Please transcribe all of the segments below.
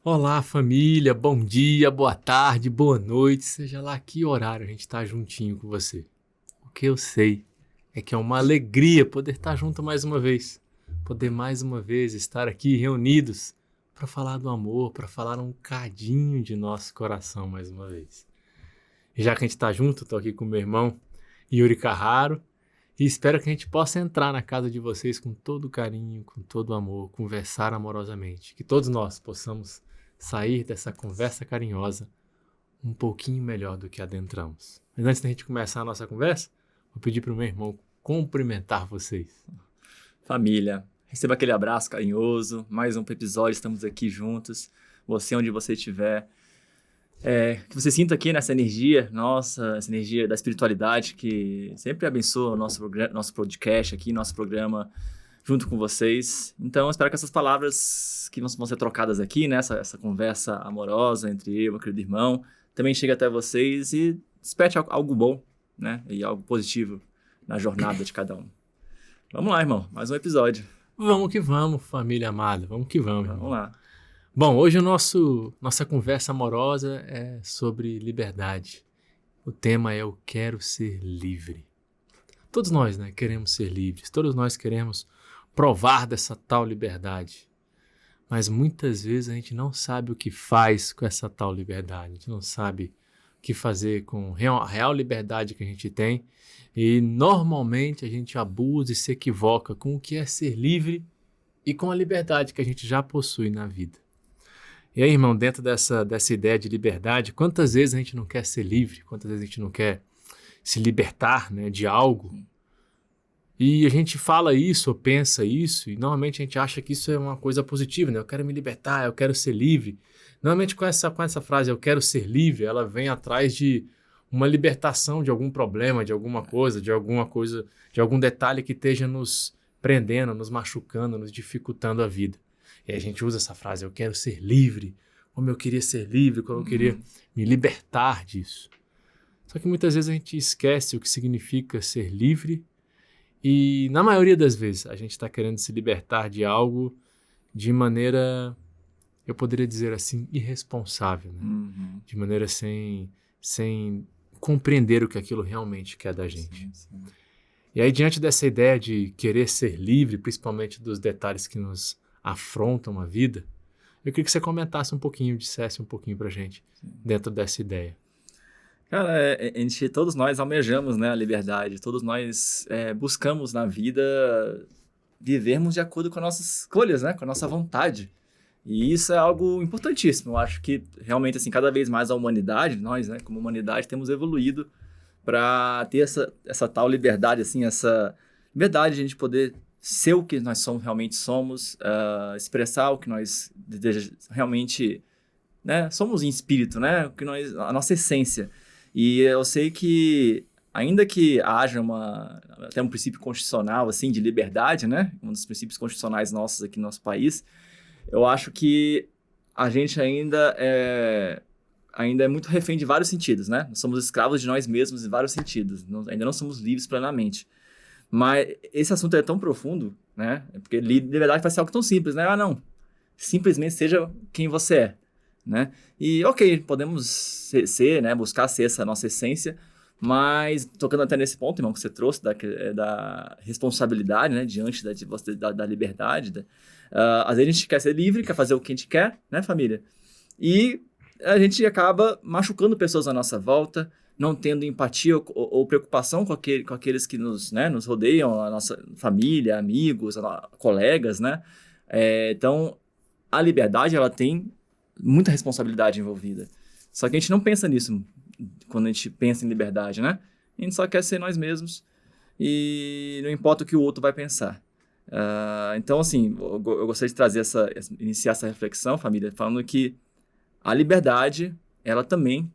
Olá, família, bom dia, boa tarde, boa noite, seja lá que horário a gente está juntinho com você. O que eu sei é que é uma alegria poder estar junto mais uma vez, poder mais uma vez estar aqui reunidos para falar do amor, para falar um cadinho de nosso coração mais uma vez. E já que a gente está junto, estou aqui com meu irmão Yuri Carraro e espero que a gente possa entrar na casa de vocês com todo carinho, com todo amor, conversar amorosamente, que todos nós possamos sair dessa conversa carinhosa um pouquinho melhor do que adentramos. Mas antes da gente começar a nossa conversa, vou pedir para o meu irmão cumprimentar vocês. Família, receba aquele abraço carinhoso, mais um episódio, estamos aqui juntos, você onde você estiver. Que você sinta aqui nessa energia, nossa, essa energia da espiritualidade que sempre abençoa o nosso podcast aqui, nosso programa junto com vocês. Então, eu espero que essas palavras que vão ser trocadas aqui, né, essa conversa amorosa entre eu e meu querido irmão, também chegue até vocês e desperte algo bom, né, e algo positivo na jornada de cada um. Vamos lá, irmão, mais um episódio. Vamos que vamos, família amada, vamos que vamos, irmão. Vamos lá. Bom, hoje nossa conversa amorosa é sobre liberdade. O tema é Eu Quero Ser Livre. Todos nós, né, queremos ser livres, todos nós queremos provar dessa tal liberdade. Mas muitas vezes a gente não sabe o que faz com essa tal liberdade. A gente não sabe o que fazer com a real liberdade que a gente tem. E normalmente a gente abusa e se equivoca com o que é ser livre e com a liberdade que a gente já possui na vida. E aí, irmão, dentro dessa ideia de liberdade, quantas vezes a gente não quer ser livre? Quantas vezes a gente não quer se libertar, né, de algo? E a gente fala isso ou pensa isso, e normalmente a gente acha que isso é uma coisa positiva, né? Eu quero me libertar, eu quero ser livre. Normalmente com essa frase, eu quero ser livre, ela vem atrás de uma libertação de algum problema, de alguma coisa, de algum detalhe que esteja nos prendendo, nos machucando, nos dificultando a vida. E aí a gente usa essa frase, eu quero ser livre, como eu queria ser livre, como eu queria me libertar disso. Só que muitas vezes a gente esquece o que significa ser livre e, na maioria das vezes, a gente está querendo se libertar de algo de maneira, eu poderia dizer assim, irresponsável, né? De maneira sem compreender o que aquilo realmente quer da gente. Sim. E aí, diante dessa ideia de querer ser livre, principalmente dos detalhes que nos afrontam a vida, eu queria que você comentasse um pouquinho, dissesse um pouquinho pra gente, dentro dessa ideia. Cara, todos nós almejamos, né, a liberdade, todos nós buscamos na vida vivermos de acordo com as nossas escolhas, né, com a nossa vontade. E isso é algo importantíssimo. Eu acho que realmente, assim, cada vez mais a humanidade, nós, né, como humanidade, temos evoluído para ter essa tal liberdade, assim, essa liberdade de a gente poder ser o que nós realmente somos, expressar o que nós realmente, né, somos em espírito, né, a nossa essência. E eu sei que, ainda que haja até um princípio constitucional, assim, de liberdade, né, um dos princípios constitucionais nossos aqui no nosso país, eu acho que a gente ainda é muito refém de vários sentidos, né? Nós somos escravos de nós mesmos em vários sentidos, ainda não somos livres plenamente. Mas esse assunto é tão profundo, né? Porque liberdade vai ser algo tão simples, né? Não. Simplesmente seja quem você é, né? E, ok, podemos ser, né? Buscar ser essa nossa essência, mas tocando até nesse ponto, irmão, que você trouxe da responsabilidade, né? Diante da liberdade. Às vezes a gente quer ser livre, quer fazer o que a gente quer, né, família? E a gente acaba machucando pessoas à nossa volta, não tendo empatia ou preocupação com aqueles que nos rodeiam, a nossa família, amigos, colegas, né? Então, a liberdade, ela tem muita responsabilidade envolvida. Só que a gente não pensa nisso quando a gente pensa em liberdade, né? A gente só quer ser nós mesmos e não importa o que o outro vai pensar. Então, assim, eu gostaria de iniciar essa reflexão, família, falando que a liberdade, ela também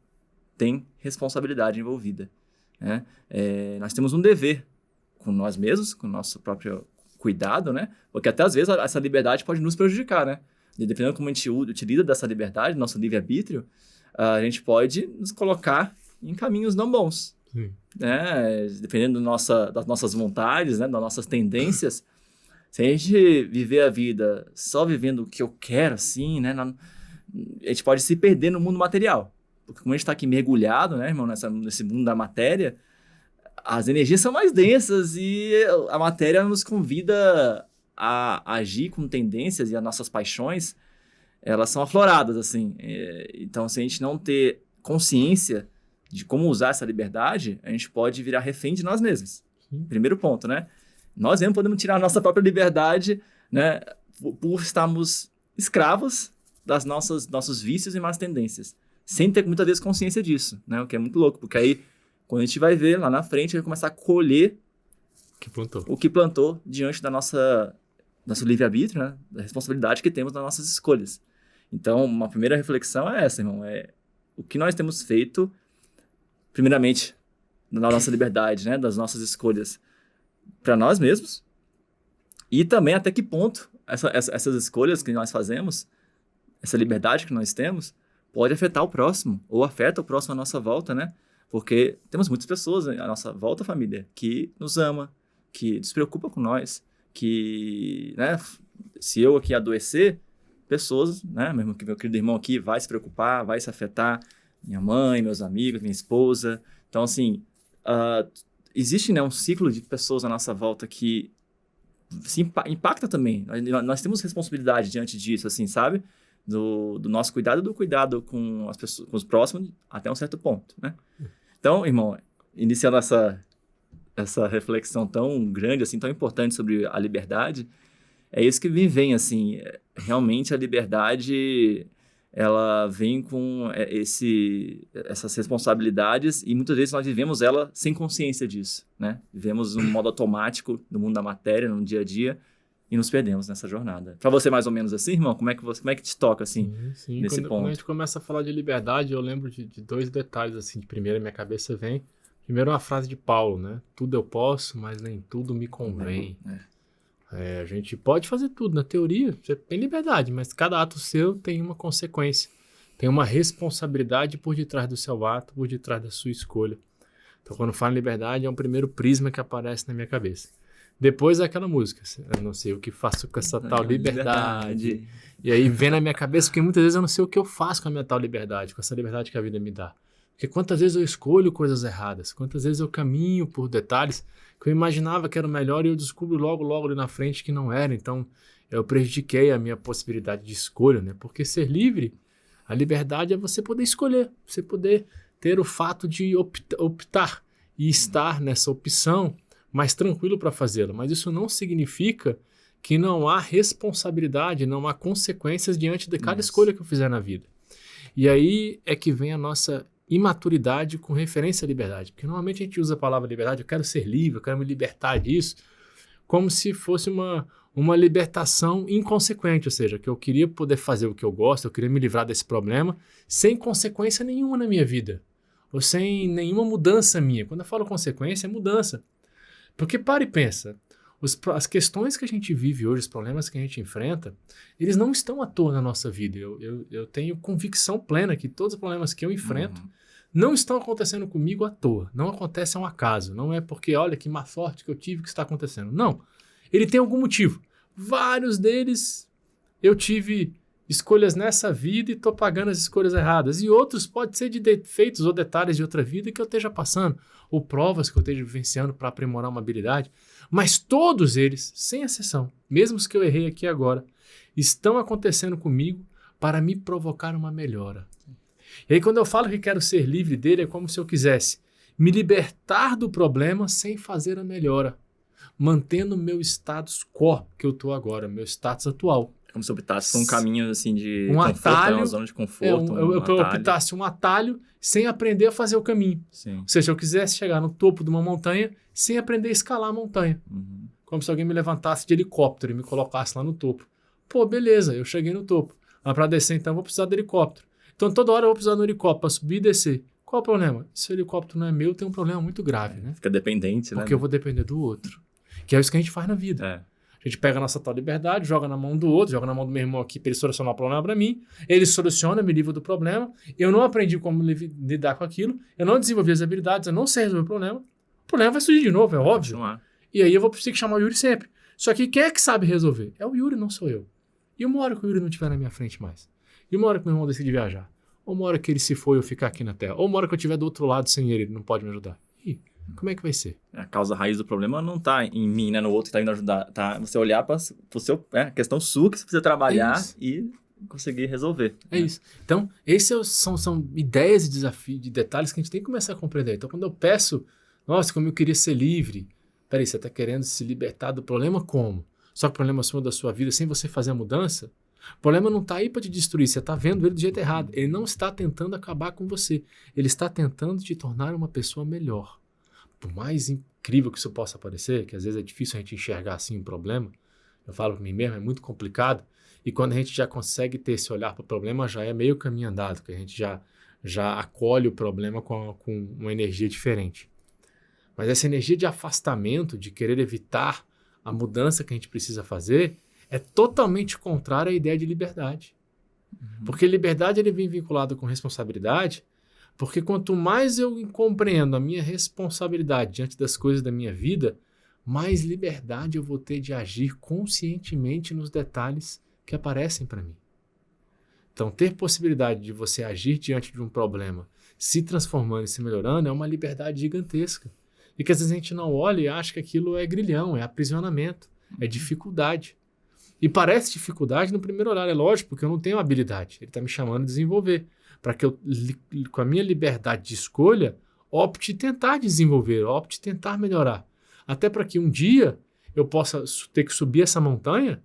tem responsabilidade envolvida, né? Nós temos um dever com nós mesmos, com o nosso próprio cuidado, né? Porque até às vezes essa liberdade pode nos prejudicar, né? E dependendo como a gente utiliza dessa liberdade, nosso livre-arbítrio, a gente pode nos colocar em caminhos não bons. Sim. Né? Dependendo das nossas vontades, né? Das nossas tendências. Se a gente viver a vida só vivendo o que eu quero, assim, né? a gente pode se perder no mundo material. Porque como a gente está aqui mergulhado, né, irmão, nesse mundo da matéria, as energias são mais densas e a matéria nos convida a agir com tendências e as nossas paixões, elas são afloradas, assim. Então, se a gente não ter consciência de como usar essa liberdade, a gente pode virar refém de nós mesmos. Primeiro ponto, né? Nós mesmos podemos tirar a nossa própria liberdade, né, por estarmos escravos das nossos vícios e más tendências, sem ter muitas vezes consciência disso, né? O que é muito louco, porque aí, quando a gente vai ver lá na frente, a gente vai começar a colher o que plantou diante da nosso livre-arbítrio, né? Da responsabilidade que temos nas nossas escolhas. Então, uma primeira reflexão é essa, irmão, o que nós temos feito, primeiramente, na nossa liberdade, né? Das nossas escolhas para nós mesmos, e também até que ponto essas escolhas que nós fazemos, essa liberdade que nós temos, pode afetar o próximo, ou afeta o próximo à nossa volta, né? Porque temos muitas pessoas à nossa volta, família, que nos ama, que se preocupa com nós, que, né, se eu aqui adoecer, pessoas, né, mesmo que meu querido irmão aqui vai se preocupar, vai se afetar, minha mãe, meus amigos, minha esposa. Então, assim, existe, né, um ciclo de pessoas à nossa volta que se impacta também. Nós temos responsabilidade diante disso, assim, sabe? Do nosso cuidado, do cuidado com as pessoas, com os próximos, até um certo ponto, né? Então, irmão, iniciando essa reflexão tão grande, assim, tão importante sobre a liberdade, é isso que me vem, assim, realmente a liberdade, ela vem com essas responsabilidades e muitas vezes nós vivemos ela sem consciência disso, né? Vivemos um modo automático no mundo da matéria, no dia a dia, e nos perdemos nessa jornada. Pra você mais ou menos assim, irmão? Como é que te toca, assim, sim. nesse ponto? Quando a gente começa a falar de liberdade, eu lembro de dois detalhes, assim, de primeira minha cabeça vem. Primeiro uma frase de Paulo, né? Tudo eu posso, mas nem tudo me convém. A gente pode fazer tudo, na teoria, você tem liberdade, mas cada ato seu tem uma consequência. Tem uma responsabilidade por detrás do seu ato, por detrás da sua escolha. Então, quando falo em liberdade, é um primeiro prisma que aparece na minha cabeça. Depois é aquela música, eu não sei o que faço com essa tal liberdade. E aí vem na minha cabeça, porque muitas vezes eu não sei o que eu faço com a minha tal liberdade, com essa liberdade que a vida me dá. Porque quantas vezes eu escolho coisas erradas, quantas vezes eu caminho por detalhes que eu imaginava que era o melhor e eu descubro logo ali na frente que não era. Então eu prejudiquei a minha possibilidade de escolha, né? Porque ser livre, a liberdade é você poder escolher, você poder ter o fato de optar e estar nessa opção mais tranquilo para fazê-lo. Mas isso não significa que não há responsabilidade, não há consequências diante de cada escolha que eu fizer na vida. E aí é que vem a nossa imaturidade com referência à liberdade. Porque normalmente a gente usa a palavra liberdade, eu quero ser livre, eu quero me libertar disso, como se fosse uma libertação inconsequente, ou seja, que eu queria poder fazer o que eu gosto, eu queria me livrar desse problema sem consequência nenhuma na minha vida, ou sem nenhuma mudança minha. Quando eu falo consequência, é mudança. Porque para e pensa, as questões que a gente vive hoje, os problemas que a gente enfrenta, eles não estão à toa na nossa vida. Eu tenho convicção plena que todos os problemas que eu enfrento não estão acontecendo comigo à toa. Não acontece a um acaso. Não é porque, olha, que má sorte que eu tive que está acontecendo. Não. Ele tem algum motivo. Vários deles eu tive escolhas nessa vida e estou pagando as escolhas erradas. E outros pode ser de defeitos ou detalhes de outra vida que eu esteja passando, ou provas que eu esteja vivenciando para aprimorar uma habilidade. Mas todos eles, sem exceção, mesmo os que eu errei aqui agora, estão acontecendo comigo para me provocar uma melhora. E aí quando eu falo que quero ser livre dele, é como se eu quisesse me libertar do problema sem fazer a melhora, mantendo o meu status quo que eu estou agora, meu status atual. Como se eu optasse por um caminho assim de conforto, atalho, uma zona de conforto. Eu optasse um atalho sem aprender a fazer o caminho. Sim. Ou seja, eu quisesse chegar no topo de uma montanha sem aprender a escalar a montanha. Como se alguém me levantasse de helicóptero e me colocasse lá no topo. Pô, beleza, eu cheguei no topo. Mas para descer então eu vou precisar do helicóptero. Então toda hora eu vou precisar do helicóptero para subir e descer. Qual o problema? Se o helicóptero não é meu, tem um problema muito grave, né? Fica dependente, né? Porque eu vou depender do outro. Que é isso que a gente faz na vida. A gente pega a nossa tal liberdade, joga na mão do outro, joga na mão do meu irmão aqui para ele solucionar o problema para mim. Ele soluciona, me livra do problema. Eu não aprendi como lidar com aquilo. Eu não desenvolvi as habilidades, eu não sei resolver o problema. O problema vai surgir de novo, é óbvio. E aí eu vou precisar chamar o Yuri sempre. Só que quem é que sabe resolver? É o Yuri, não sou eu. E uma hora que o Yuri não estiver na minha frente mais? E uma hora que meu irmão decide viajar? Ou uma hora que ele se foi eu ficar aqui na Terra? Ou uma hora que eu estiver do outro lado sem ele não pode me ajudar? E como é que vai ser? A causa raiz do problema não tá em mim, né? No outro que tá indo ajudar. Tá você olhar para o seu... questão sua que você precisa trabalhar e conseguir resolver. É isso. Então, esses são ideias e desafios, de detalhes que a gente tem que começar a compreender. Então, quando eu peço, nossa, como eu queria ser livre. Peraí, você está querendo se libertar do problema como? Só que o problema é da sua vida sem você fazer a mudança? O problema não está aí para te destruir, você está vendo ele do jeito errado. Ele não está tentando acabar com você. Ele está tentando te tornar uma pessoa melhor. Por mais incrível que isso possa parecer, que às vezes é difícil a gente enxergar assim um problema, eu falo para mim mesmo, é muito complicado. E quando a gente já consegue ter esse olhar para o problema, já é meio caminho andado, que a gente já acolhe o problema com uma energia diferente. Mas essa energia de afastamento, de querer evitar a mudança que a gente precisa fazer, é totalmente contrária à ideia de liberdade. Porque liberdade ele vem vinculado com responsabilidade, porque quanto mais eu compreendo a minha responsabilidade diante das coisas da minha vida, mais liberdade eu vou ter de agir conscientemente nos detalhes que aparecem para mim. Então, ter possibilidade de você agir diante de um problema, se transformando e se melhorando, é uma liberdade gigantesca. E que às vezes a gente não olha e acha que aquilo é grilhão, é aprisionamento, é dificuldade. E parece dificuldade no primeiro olhar, é lógico, porque eu não tenho habilidade. Ele está me chamando a desenvolver, para que eu, com a minha liberdade de escolha, opte tentar desenvolver, opte tentar melhorar. Até para que um dia eu possa ter que subir essa montanha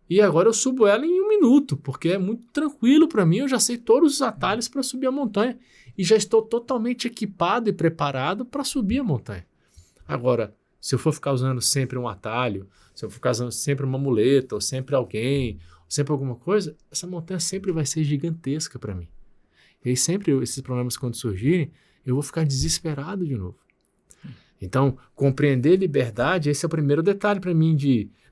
e agora eu subo ela em 1 minuto, porque é muito tranquilo para mim, eu já sei todos os atalhos para subir a montanha e já estou totalmente equipado e preparado para subir a montanha. Agora, se eu for ficar usando sempre um atalho, se eu for ficar usando sempre uma muleta, ou sempre alguém, ou sempre alguma coisa, essa montanha sempre vai ser gigantesca para mim. E aí sempre esses problemas quando surgirem, eu vou ficar desesperado de novo. Então, compreender liberdade, esse é o primeiro detalhe para mim,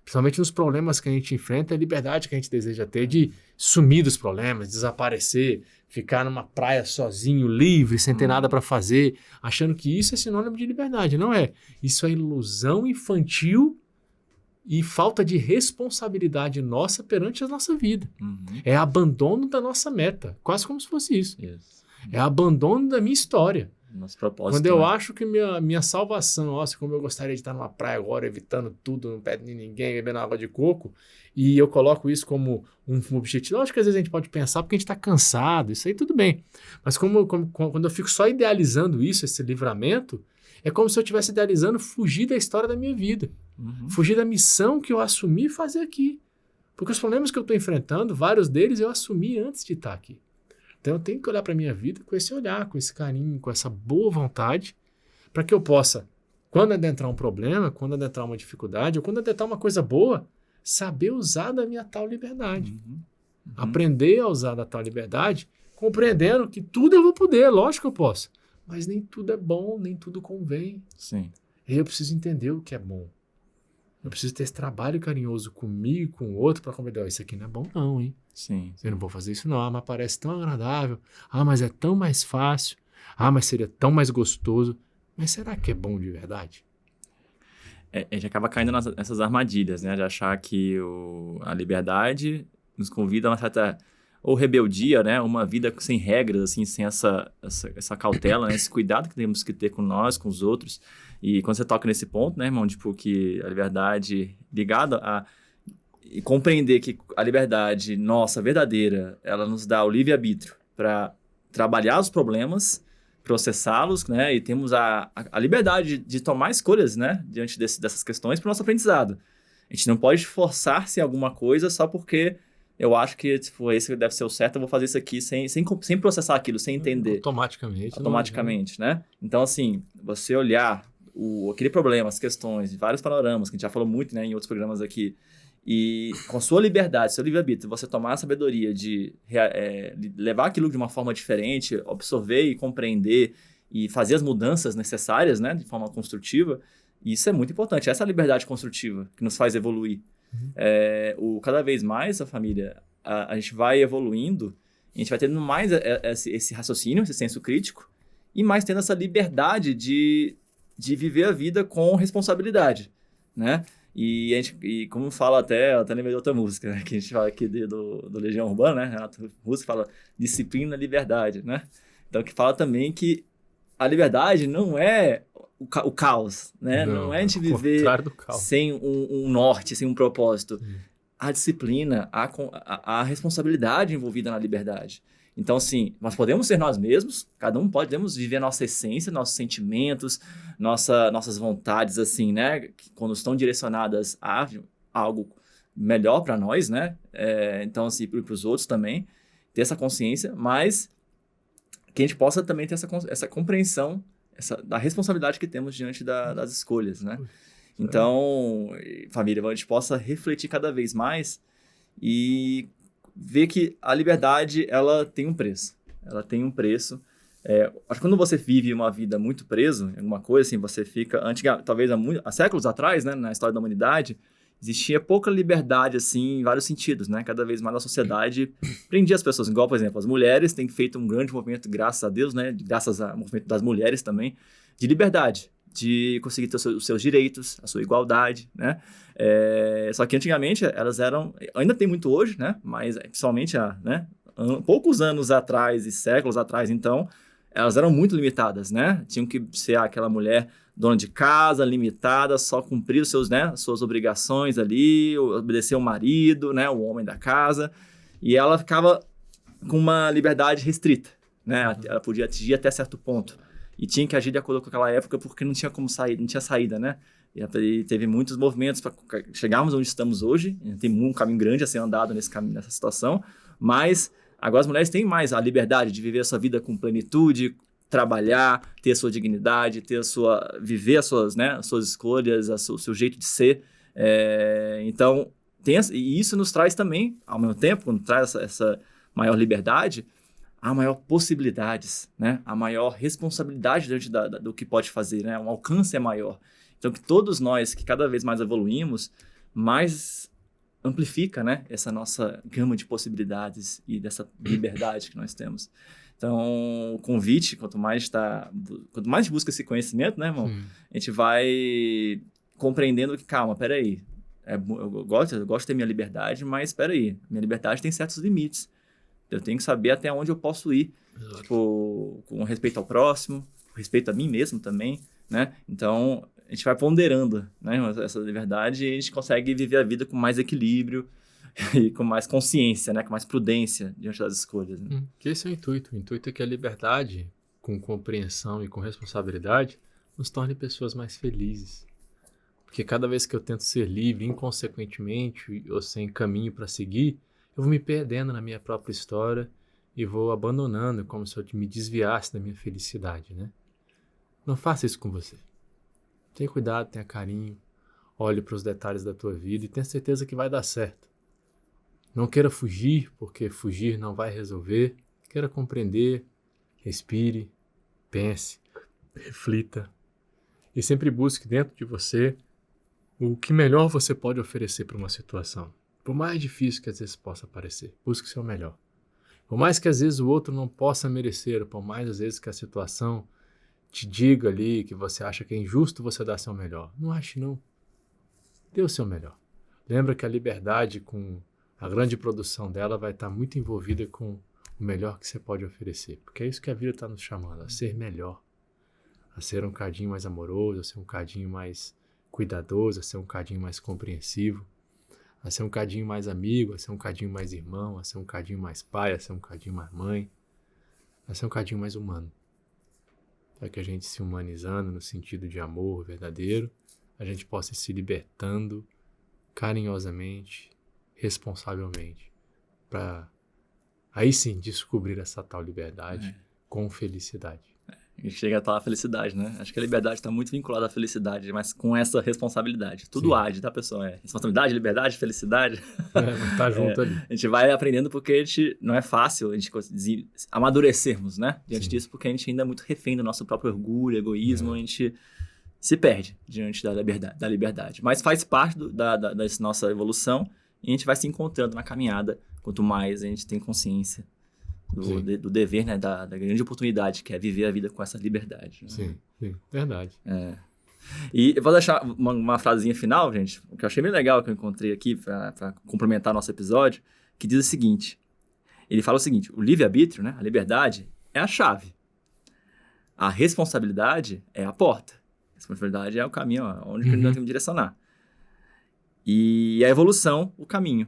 principalmente nos problemas que a gente enfrenta, é a liberdade que a gente deseja ter de sumir dos problemas, desaparecer, ficar numa praia sozinho, livre, sem ter nada para fazer, achando que isso é sinônimo de liberdade. Não é. Isso é ilusão infantil e falta de responsabilidade nossa perante a nossa vida. É abandono da nossa meta, quase como se fosse isso. É abandono da minha história. Nosso propósito. Quando eu acho que minha salvação, nossa, como eu gostaria de estar numa praia agora, evitando tudo, não pede de ninguém, bebendo água de coco, e eu coloco isso como um objetivo. Lógico que às vezes a gente pode pensar porque a gente está cansado, isso aí tudo bem. Mas quando eu fico só idealizando isso, esse livramento, é como se eu estivesse idealizando fugir da história da minha vida. Fugir da missão que eu assumi fazer aqui. Porque os problemas que eu estou enfrentando, vários deles eu assumi antes de estar aqui. Então eu tenho que olhar para a minha vida com esse olhar, com esse carinho, com essa boa vontade, para que eu possa, quando adentrar um problema, quando adentrar uma dificuldade, ou quando adentrar uma coisa boa, saber usar da minha tal liberdade. Aprender a usar da tal liberdade, compreendendo que tudo eu vou poder, lógico que eu posso, mas nem tudo é bom, nem tudo convém. Sim. E eu preciso entender o que é bom. Eu preciso ter esse trabalho carinhoso comigo e com o outro para compreender, isso aqui não é bom não, hein? Sim. Eu não vou fazer isso não, mas parece tão agradável, mas é tão mais fácil, mas seria tão mais gostoso, mas será que é bom de verdade? A gente acaba caindo nessas armadilhas, né? De achar que a liberdade nos convida a uma certa ou rebeldia, né? Uma vida sem regras, assim, sem essa cautela, né? Esse cuidado que temos que ter com nós, com os outros. E quando você toca nesse ponto, né, irmão, tipo, que a liberdade ligada a... E compreender que a liberdade nossa, verdadeira, ela nos dá o livre-arbítrio para trabalhar os problemas, processá-los, né? E temos a liberdade de tomar escolhas, né? Diante dessas questões para o nosso aprendizado. A gente não pode forçar-se em alguma coisa só porque eu acho que tipo, esse deve ser o certo, eu vou fazer isso aqui sem processar aquilo, sem entender. Automaticamente, né? Então, assim, você olhar aquele problema, as questões, vários panoramas, que a gente já falou muito, né, em outros programas aqui, e com a sua liberdade, seu livre-arbítrio, você tomar a sabedoria de levar aquilo de uma forma diferente, absorver e compreender e fazer as mudanças necessárias, né, de forma construtiva, isso é muito importante. Essa é a liberdade construtiva que nos faz evoluir. Cada vez mais, a família, a gente vai evoluindo, a gente vai tendo mais esse raciocínio, esse senso crítico, e mais tendo essa liberdade de viver a vida com responsabilidade, né? E como fala até, eu até lembrei de outra música, né? Que a gente fala aqui do Legião Urbana, né? Renato Russo fala disciplina, liberdade, né? Então, que fala também que a liberdade não é o caos, né? Não é a gente ao viver contrário do caos. sem um norte, sem um propósito. Sim. A disciplina, a responsabilidade envolvida na liberdade. Então, assim, nós podemos ser nós mesmos, cada um podemos viver a nossa essência, nossos sentimentos, nossas vontades, assim, né? Que quando estão direcionadas a algo melhor para nós, né? Então, assim, para os outros também, ter essa consciência, mas que a gente possa também ter essa compreensão da responsabilidade que temos diante das escolhas, né? Então, família, a gente possa refletir cada vez mais e ver que a liberdade, ela tem um preço. Ela tem um preço. Acho que quando você vive uma vida muito preso em alguma coisa, assim, você fica... talvez há séculos atrás, né, na história da humanidade, existia pouca liberdade, assim, em vários sentidos, né? Cada vez mais a sociedade prendia as pessoas. Igual, por exemplo, as mulheres têm feito um grande movimento, graças a Deus, né? Graças ao movimento das mulheres também, de liberdade, de conseguir ter os seus direitos, a sua igualdade, né? Só que antigamente elas eram... Ainda tem muito hoje, né? Mas principalmente poucos anos atrás e séculos atrás, então, elas eram muito limitadas, né? Tinham que ser aquela mulher dona de casa, limitada, só cumprir suas obrigações ali, obedecer ao marido, né? O homem da casa. E ela ficava com uma liberdade restrita, né? Ela podia atingir até certo ponto. E tinha que agir de acordo com aquela época porque não tinha como sair, não tinha saída, né? E teve muitos movimentos para chegarmos onde estamos hoje. Tem um caminho grande a ser andado nessa situação, mas agora as mulheres têm mais a liberdade de viver a sua vida com plenitude, trabalhar, ter a sua dignidade, viver as suas escolhas, o seu jeito de ser. Então, e isso nos traz também, ao mesmo tempo, quando traz essa maior liberdade, há maior possibilidades, né? A maior responsabilidade diante do que pode fazer, né? O alcance é maior. Então, que todos nós, que cada vez mais evoluímos, mais amplifica, né? Essa nossa gama de possibilidades e dessa liberdade que nós temos. Então, o convite, quanto mais a gente busca esse conhecimento, né, irmão? Sim. A gente vai compreendendo que, calma, peraí, eu gosto de ter minha liberdade, mas peraí, minha liberdade tem certos limites. Eu tenho que saber até onde eu posso ir, tipo, com respeito ao próximo, com respeito a mim mesmo também, né? Então, a gente vai ponderando, né, essa liberdade e a gente consegue viver a vida com mais equilíbrio e com mais consciência, né, com mais prudência diante das escolhas. Né? Que esse é o intuito. O intuito é que a liberdade, com compreensão e com responsabilidade, nos torne pessoas mais felizes. Porque cada vez que eu tento ser livre, inconsequentemente, ou sem caminho para seguir, eu vou me perdendo na minha própria história e vou abandonando, como se eu me desviasse da minha felicidade, né? Não faça isso com você. Tenha cuidado, tenha carinho, olhe para os detalhes da tua vida e tenha certeza que vai dar certo. Não queira fugir, porque fugir não vai resolver. Queira compreender, respire, pense, reflita e sempre busque dentro de você o que melhor você pode oferecer para uma situação. Por mais difícil que às vezes possa parecer, busque o seu melhor. Por mais que às vezes o outro não possa merecer, por mais às vezes que a situação te diga ali que você acha que é injusto você dar seu melhor. Não ache não. Dê o seu melhor. Lembra que a liberdade, com a grande produção dela, vai estar muito envolvida com o melhor que você pode oferecer. Porque é isso que a vida está nos chamando, a ser melhor. A ser um cadinho mais amoroso, a ser um cadinho mais cuidadoso, a ser um cadinho mais compreensivo, a ser um cadinho mais amigo, a ser um cadinho mais irmão, a ser um cadinho mais pai, a ser um cadinho mais mãe, a ser um cadinho mais humano. Para que a gente se humanizando no sentido de amor verdadeiro, a gente possa ir se libertando carinhosamente, responsavelmente, para aí sim descobrir essa tal liberdade com felicidade. E chega a tal felicidade, né? Acho que a liberdade está muito vinculada à felicidade, mas com essa responsabilidade. Tudo há tá, pessoal? Responsabilidade, liberdade, felicidade. Tá junto ali. A gente vai aprendendo porque não é fácil a gente amadurecermos, né? Diante disso, porque a gente ainda é muito refém do nosso próprio orgulho, egoísmo, a gente se perde diante da liberdade. Mas faz parte dessa nossa evolução e a gente vai se encontrando na caminhada, quanto mais a gente tem consciência do dever, né, da grande oportunidade que é viver a vida com essa liberdade. Né? Sim, verdade. E eu vou deixar uma frasinha final, gente, que eu achei bem legal, que eu encontrei aqui para complementar nosso episódio, que diz o seguinte. Ele fala o seguinte: o livre-arbítrio, né, a liberdade, é a chave. A responsabilidade é a porta. A responsabilidade é o caminho, onde nós temos que direcionar. E a evolução, o caminho.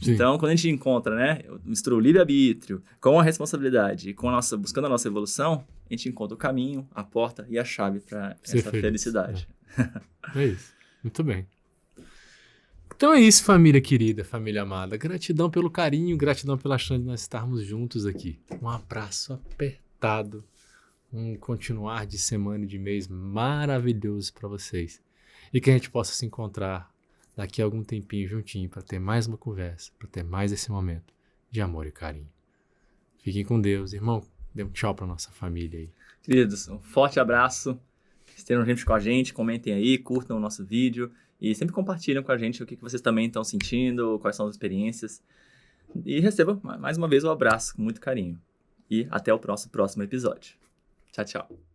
Sim. Então, quando a gente encontra, né, mistura o livre-arbítrio com a responsabilidade e buscando a nossa evolução, a gente encontra o caminho, a porta e a chave para essa felicidade. É isso. Muito bem. Então é isso, família querida, família amada. Gratidão pelo carinho, gratidão pela chance de nós estarmos juntos aqui. Um abraço apertado. Um continuar de semana e de mês maravilhoso para vocês. E que a gente possa se encontrar daqui a algum tempinho juntinho para ter mais uma conversa, para ter mais esse momento de amor e carinho. Fiquem com Deus, irmão. Dê um tchau para nossa família aí. Queridos, um forte abraço. Estejam juntos com a gente, comentem aí, curtam o nosso vídeo e sempre compartilham com a gente o que vocês também estão sentindo, quais são as experiências. E recebam mais uma vez o abraço com muito carinho. E até o próximo episódio. Tchau, tchau.